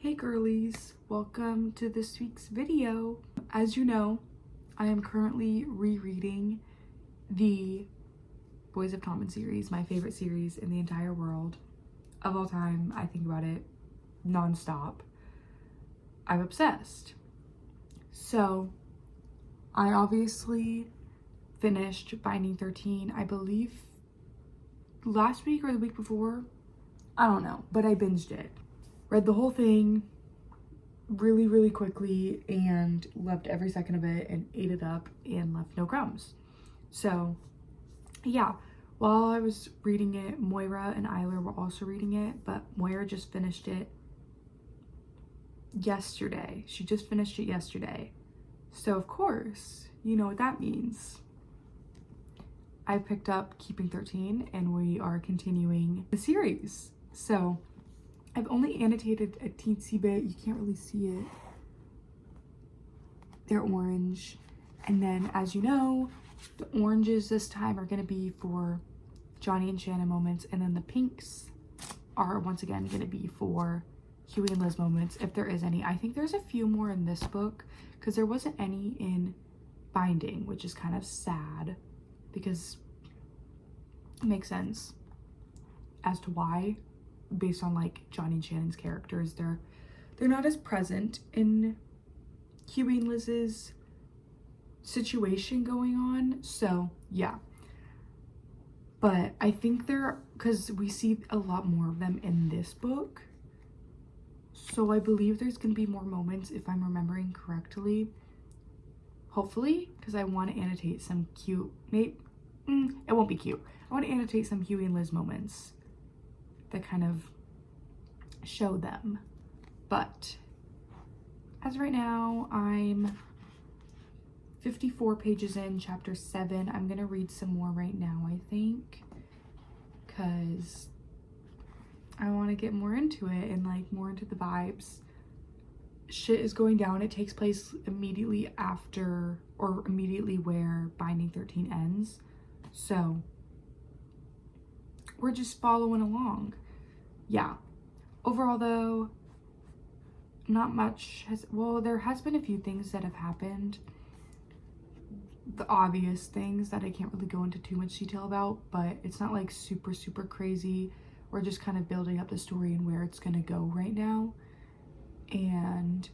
Hey girlies, welcome to this week's video. As you know, I am currently rereading the Boys of Tommen series, my favorite series in the entire world of all time. I think about it non-stop. I'm obsessed. So I obviously finished Binding 13, I believe last week or the week before. I don't know, but I binged it. Read the whole thing really quickly and loved every second of it and ate it up and left no crumbs. So yeah, while I was reading it, Moira and Isla were also reading it, but Moira just finished it yesterday. She just finished it yesterday. So of course, you know what that means. I picked up Keeping 13 and we are continuing the series. So I've only annotated a teensy bit. You can't really see it. They're orange. And then, as you know, the oranges this time are going to be for Johnny and Shannon moments. And then the pinks are once again going to be for Huey and Liz moments, if there is any. I think there's a few more in this book because there wasn't any in Binding, which is kind of sad because it makes sense as to why. Based on like Johnny and Shannon's characters, they're not as present in Huey and Liz's situation going on. So yeah, but I think because we see a lot more of them in this book, so I believe there's gonna be more moments if I'm remembering correctly, hopefully, because I want to annotate some cute, it won't be cute, I want to annotate some Huey and Liz moments that kind of show them. But as of right now, I'm 54 pages in, chapter 7. I'm gonna read some more right now, I think, because I want to get more into it and like more into the vibes. Shit is going down. It takes place immediately after or immediately where Binding 13 ends, so we're just following along. Yeah, overall though, not much there has been a few things that have happened, the obvious things that I can't really go into too much detail about, but it's not like super crazy. We're just kind of building up the story and where it's gonna go right now, and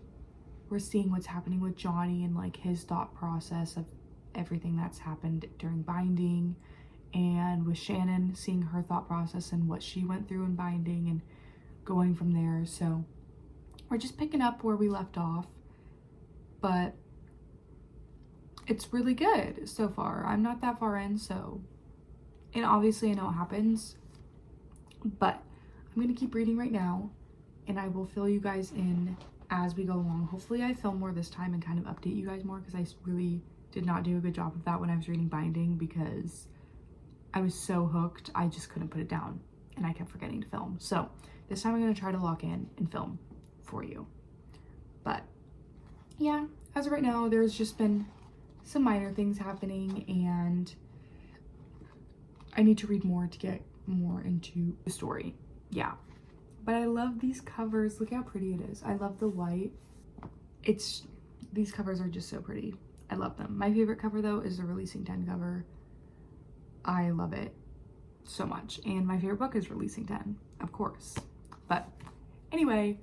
we're seeing what's happening with Johnny and like his thought process of everything that's happened during Binding, and with Shannon, seeing her thought process and what she went through in Binding and going from there. So we're just picking up where we left off, but it's really good so far. I'm not that far in, so, and obviously I know what happens, but I'm gonna keep reading right now and I will fill you guys in as we go along. Hopefully I film more this time and kind of update you guys more, because I really did not do a good job of that when I was reading Binding, because I was so hooked, I just couldn't put it down and I kept forgetting to film. So this time I'm gonna try to lock in and film for you. But yeah, as of right now, there's just been some minor things happening and I need to read more to get more into the story. Yeah, but I love these covers. Look how pretty it is. I love the white. These covers are just so pretty. I love them. My favorite cover though is the Releasing 10 cover. I love it so much, and my favorite book is Releasing 10, of course. But anyway,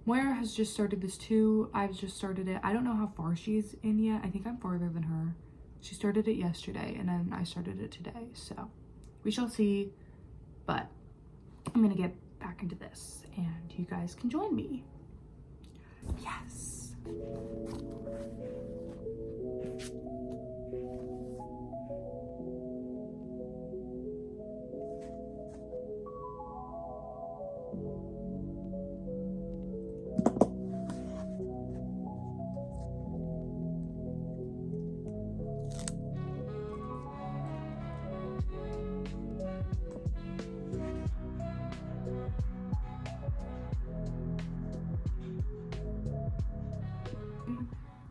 Moira has just started this too. I've just started it. I don't know how far she's in yet. I think I'm farther than her. She started it yesterday and then I started it today, so we shall see. But I'm gonna get back into this and you guys can join me. Yes.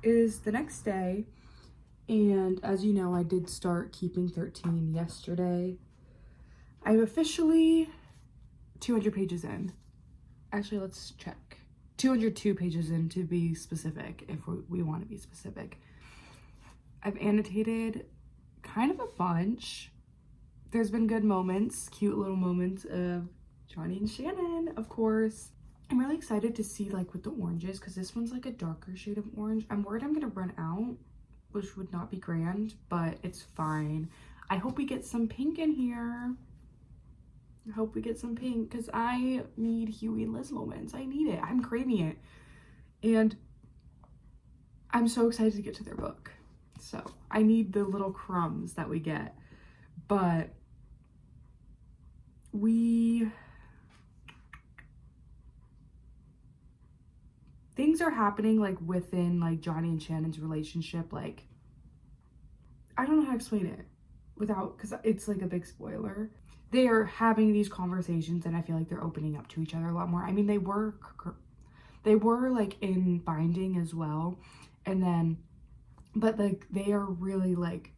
It is the next day, and as you know, I did start Keeping 13 yesterday. I'm officially 200 pages in. Actually, let's check. 202 pages in to be specific, if we want to be specific. I've annotated kind of a bunch. There's been good moments, cute little moments of Johnny and Shannon, of course. I'm really excited to see like with the oranges, because this one's like a darker shade of orange. I'm worried I'm gonna run out, which would not be grand, but it's fine. I hope we get some pink in here. I hope we get some pink, because I need Huey and Liz moments. I need it. I'm craving it. And I'm so excited to get to their book. So I need the little crumbs that we get. But things are happening like within like Johnny and Shannon's relationship. Like, I don't know how to explain it without, because it's like a big spoiler. They are having these conversations, and I feel like they're opening up to each other a lot more. I mean, they were like in binding as well, and then, but like they are really like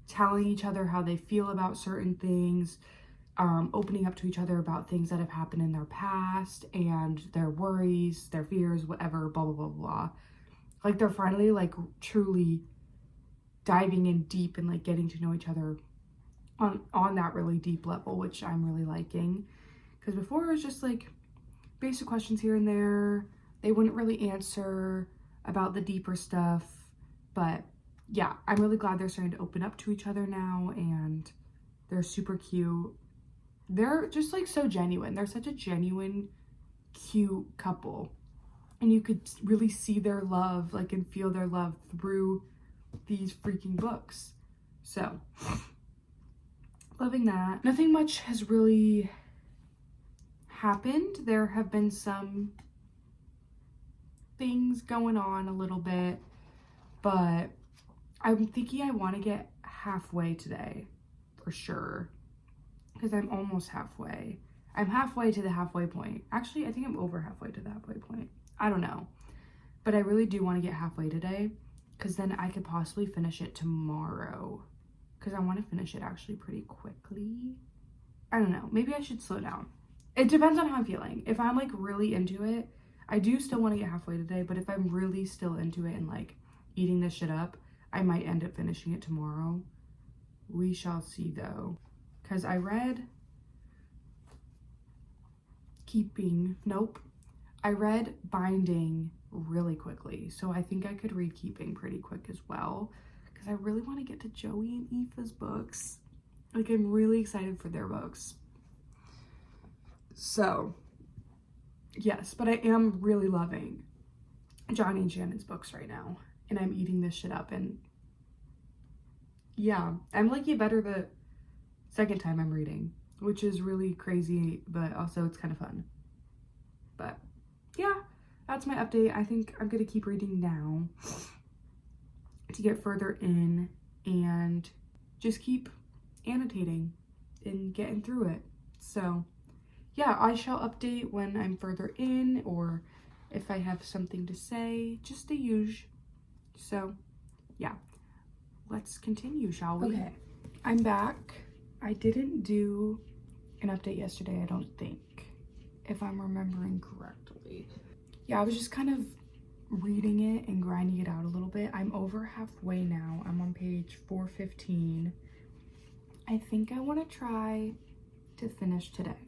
telling each other how they feel about certain things, opening up to each other about things that have happened in their past and their worries, their fears, whatever, blah, blah, blah, blah. Like, they're finally, like, truly diving in deep and, like, getting to know each other on that really deep level, which I'm really liking. Because before, it was just, like, basic questions here and there. They wouldn't really answer about the deeper stuff. But, yeah, I'm really glad they're starting to open up to each other now, and they're super cute. They're just like so genuine. They're such a genuine, cute couple. And you could really see their love, like, and feel their love through these freaking books. So, loving that. Nothing much has really happened. There have been some things going on a little bit, but I'm thinking I want to get halfway today, for sure. Because I'm almost halfway. I'm halfway to the halfway point. Actually, I think I'm over halfway to the halfway point. I don't know. But I really do want to get halfway today, because then I could possibly finish it tomorrow. Because I want to finish it actually pretty quickly. I don't know. Maybe I should slow down. It depends on how I'm feeling. If I'm like really into it, I do still want to get halfway today. But if I'm really still into it and like eating this shit up, I might end up finishing it tomorrow. We shall see though. Because I read I read Binding really quickly. So I think I could read Keeping pretty quick as well. Because I really want to get to Joey and Aoife's books. Like, I'm really excited for their books. So, yes. But I am really loving Johnny and Shannon's books right now. And I'm eating this shit up. And yeah, I'm liking it better the second time I'm reading, which is really crazy, but also it's kind of fun. But yeah, that's my update. I think I'm gonna keep reading now to get further in and just keep annotating and getting through it. So yeah, I shall update when I'm further in, or if I have something to say, just the usual. So yeah, let's continue, shall we? Okay, I'm back. I didn't do an update yesterday, I don't think, if I'm remembering correctly. Yeah, I was just kind of reading it and grinding it out a little bit. I'm over halfway now. I'm on page 415. I think I want to try to finish today.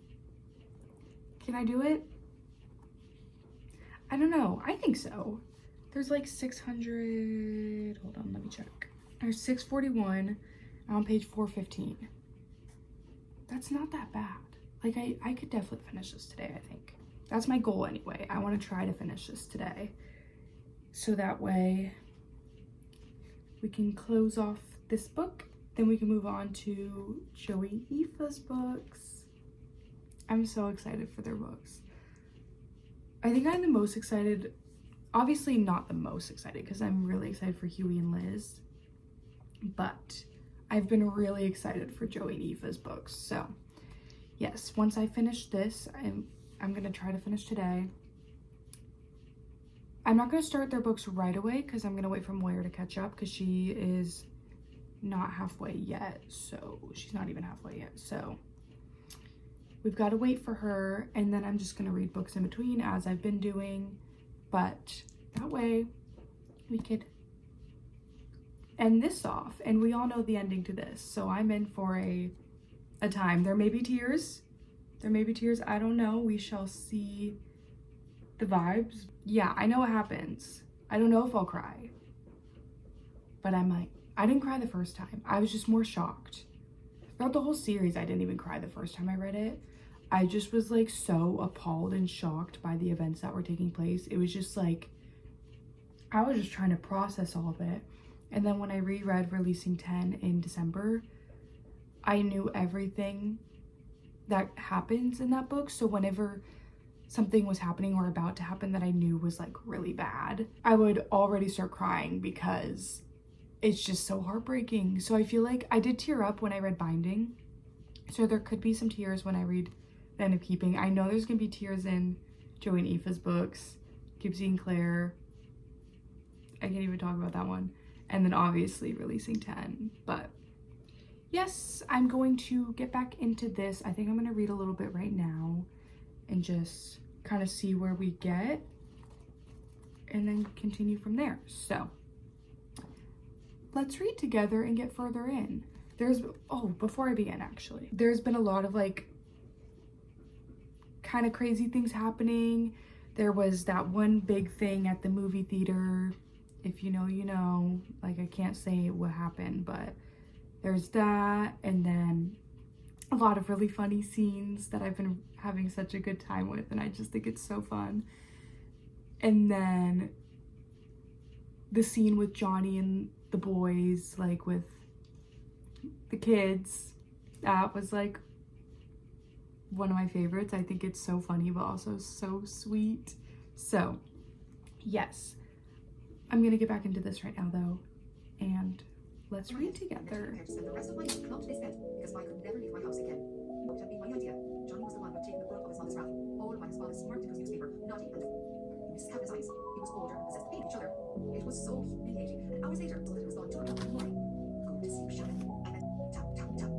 Can I do it? I don't know. I think so. There's like 600... Hold on, let me check. There's 641. I'm on page 415. That's not that bad. Like, I could definitely finish this today, I think. That's my goal anyway. I want to try to finish this today. So that way we can close off this book. Then we can move on to Joey and Aoife's books. I'm so excited for their books. I think I'm the most excited. Obviously not the most excited, because I'm really excited for Huey and Liz. But I've been really excited for Joey and Aoife's books. So yes, once I finish this, I'm gonna try to finish today. I'm not gonna start their books right away, because I'm gonna wait for Moira to catch up, because she is not halfway yet. So she's not even halfway yet. So we've got to wait for her, and then I'm just gonna read books in between as I've been doing, but that way we could end this off, and we all know the ending to this, so I'm in for a time. There may be tears, I don't know, we shall see the vibes. Yeah, I know what happens. I don't know if I'll cry, but I might. I didn't cry the first time. I was just more shocked. Throughout the whole series, I didn't even cry the first time I read it. I just was like so appalled and shocked by the events that were taking place. It was just like, I was just trying to process all of it. And then when I reread Releasing 10 in December, I knew everything that happens in that book. So whenever something was happening or about to happen that I knew was like really bad, I would already start crying because it's just so heartbreaking. So I feel like I did tear up when I read Binding. So there could be some tears when I read The End of Keeping. I know there's gonna be tears in Joey and Aoife's books, Keep Seeing Claire. I can't even talk about that one. And then obviously Releasing 10. But yes, I'm going to get back into this. I think I'm gonna read a little bit right now and just kind of see where we get and then continue from there. So let's read together and get further in. Before I begin, actually, there's been a lot of like kind of crazy things happening. There was that one big thing at the movie theater. If you know, you know. Like, I can't say what happened, but there's that. And then a lot of really funny scenes that I've been having such a good time with, and I just think it's so fun. And then the scene with Johnny and the boys, like with the kids, that was like one of my favorites. I think it's so funny, but also so sweet. So yes, I'm gonna get back into this right now though, and let's read together. I spend the rest of my life not this bed because I could never leave my house again. It might have been my idea. Johnny was the one who had taken the brunt of his mother's wrath. All while his father smirked into his newspaper, naughty and in his countless eyes. He was older and possessed hate each other. It was so humiliating. And hours later, so that it was gone 2 o'clock in the morning. Going to sleep, Shannon. And then tap, tap, tap.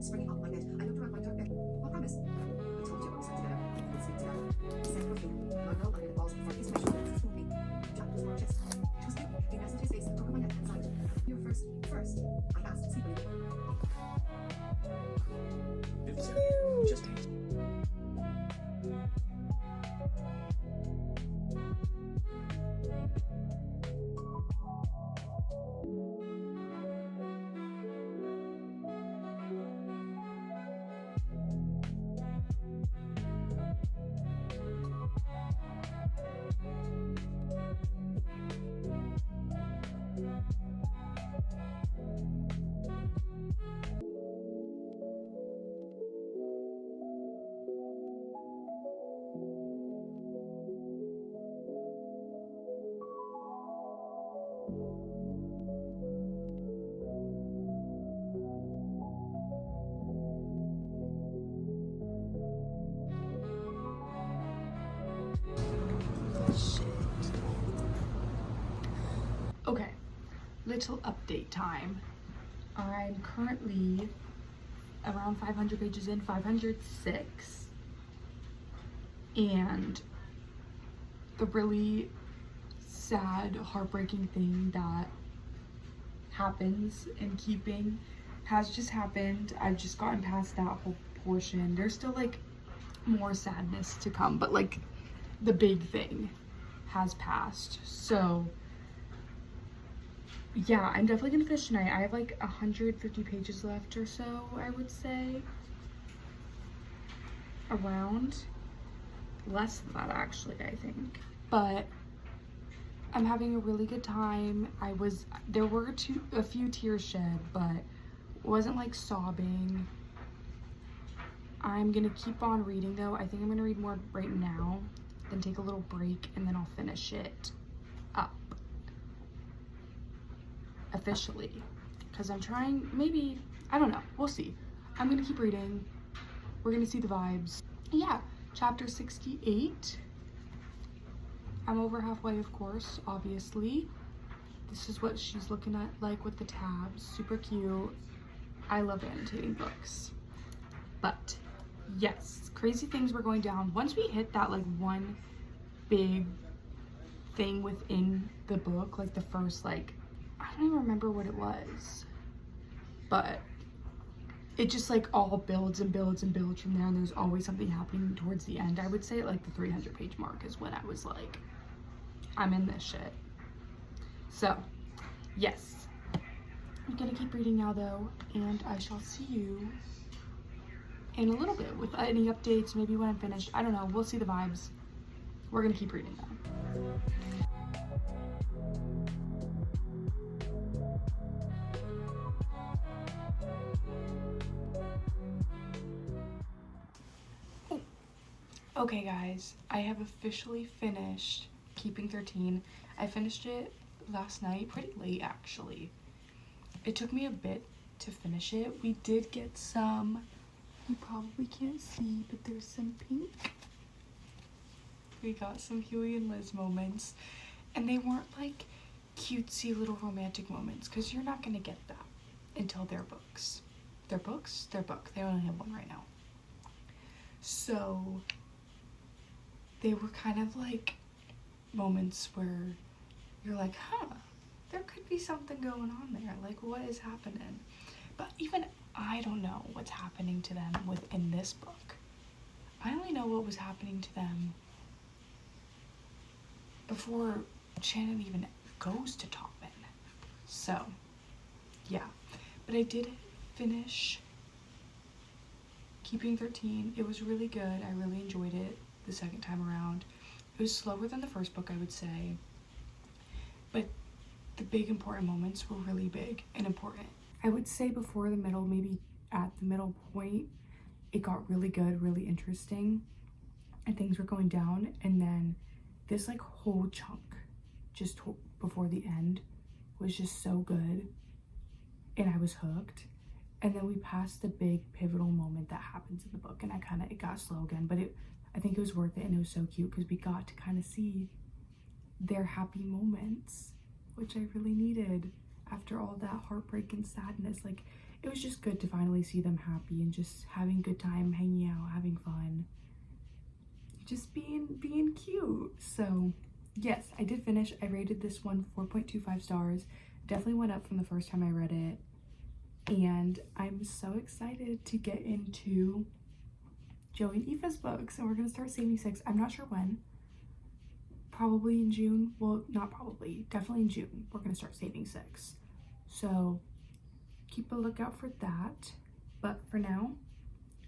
Springing up in my bed, I looked around my dark bed. I promise. I told you when we sat together, we would sleep together. He said perfume. My girl under the balls before his special to spoon me. Jack was more chest. It was him. He nestled his face in the top of my neck and sighed. You're first. I asked sleepily. Just Okay, little update time. I'm currently around 500 pages in, 506. And the really sad, heartbreaking thing that happens in Keeping has just happened. I've just gotten past that whole portion. There's still like more sadness to come, but like the big thing has passed. So yeah, I'm definitely gonna finish tonight. I have like 150 pages left or so, I would say. Around. Less than that, actually, I think. But I'm having a really good time. There were a few tears shed, but it wasn't like sobbing. I'm gonna keep on reading though. I think I'm gonna read more right now, then take a little break, and then I'll finish it up officially, because I'm trying, maybe, I don't know, we'll see. I'm gonna keep reading. We're gonna see the vibes. Yeah, chapter 68. I'm over halfway, of course, obviously. This is what she's looking at, like with the tabs. Super cute. I love annotating books. But yes, crazy things were going down. Once we hit that like one big thing within the book, like the first, like, I don't even remember what it was, but it just like all builds and builds and builds from there, and there's always something happening towards the end. I would say like the 300-page mark is when I was like, I'm in this shit. So yes, I'm gonna keep reading now though, and I shall see you in a little bit with any updates, maybe when I'm finished. I don't know, we'll see the vibes. We're gonna keep reading though. Okay guys, I have officially finished Keeping 13. I finished it last night, pretty late actually. It took me a bit to finish it. We did get some, you probably can't see, but there's some pink. We got some Huey and Liz moments, and they weren't like cutesy little romantic moments, because you're not gonna get that until their books. Their books? Their book. They only have one right now. So they were kind of like moments where you're like, huh, there could be something going on there. Like, what is happening? But even I don't know what's happening to them within this book. I only know what was happening to them before Shannon even goes to Topman. So, yeah. But I did finish Keeping 13. It was really good. I really enjoyed it the second time around. It was slower than the first book, I would say, but the big important moments were really big and important. I would say before the middle, maybe at the middle point, it got really good, really interesting, and things were going down, and then this like whole chunk just before the end was just so good, and I was hooked. And then we passed the big pivotal moment that happens in the book, and it got slow again, but I think it was worth it, and it was so cute because we got to kind of see their happy moments, which I really needed after all that heartbreak and sadness. Like, it was just good to finally see them happy and just having a good time, hanging out, having fun, just being cute. So yes, I did finish. I rated this one 4.25 stars. Definitely went up from the first time I read it, and I'm so excited to get into Joey and Aoife's books, and we're gonna start saving 6. I'm not sure when. Probably in June. Well, not probably, definitely in June we're gonna start saving 6. So keep a lookout for that. But for now,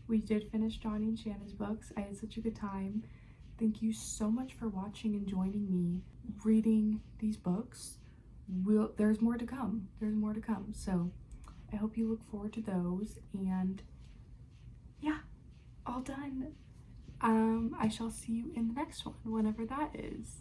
we did finish Johnny and Shannon's books. I had such a good time. Thank you so much for watching and joining me reading these books. There's more to come. There's more to come. So I hope you look forward to those, and yeah, all done. I shall see you in the next one, whenever that is.